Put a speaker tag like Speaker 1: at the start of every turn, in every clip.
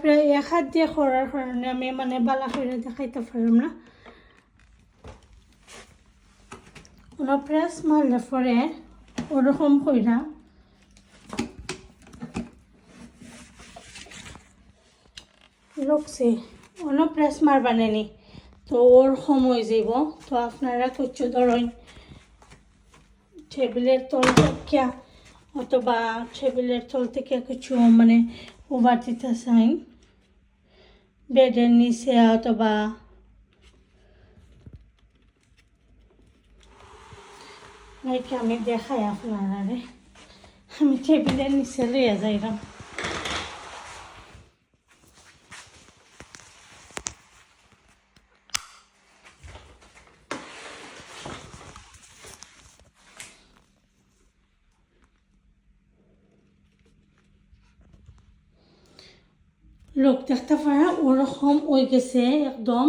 Speaker 1: প্রায় এক হাত দিয়ে করার কারণে আমি মানে বালা করে দেখাইতে পারলাম না। প্রেস মারলে পরে ওরকম কইরা রকছে প্রেস মারবানেনি তো ওর সময় যাব। তো আপনারা কিছু ধরেন টেবিলের তল থেকে অথবা টেবিলের তল থেকে কিছু মানে ওভার দিতে চাই বেডের নিচে অথবা নাকি আমি দেখাই আপনারা আমি টেবিলের নিচে লইয়া যাইলাম। লোক দেখতে পারা ওরকম হয়ে গেছে একদম,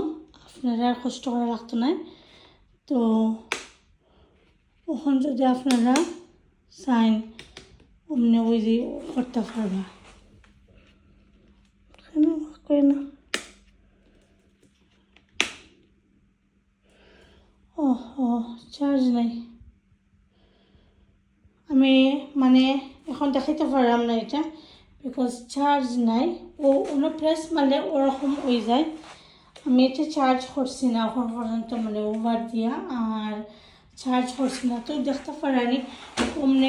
Speaker 1: আপনারা কষ্ট করা লাগতো না। তো ওখান যদি আপনারা চাইন অমনি ওই যে করতে পারবা না। ও চার্জ নাই, আমি মানে এখন দেখাইতে পারলাম না এটা বিকজ চার্জ নাই। ও প্রেস মারলে ওরকম হয়ে যায়। আমি এটা চার্জ করছি না এখন পর্যন্ত মানে ওভার দিয়া, আর চার্জ করছি না তো দেখতে পারানি অমনি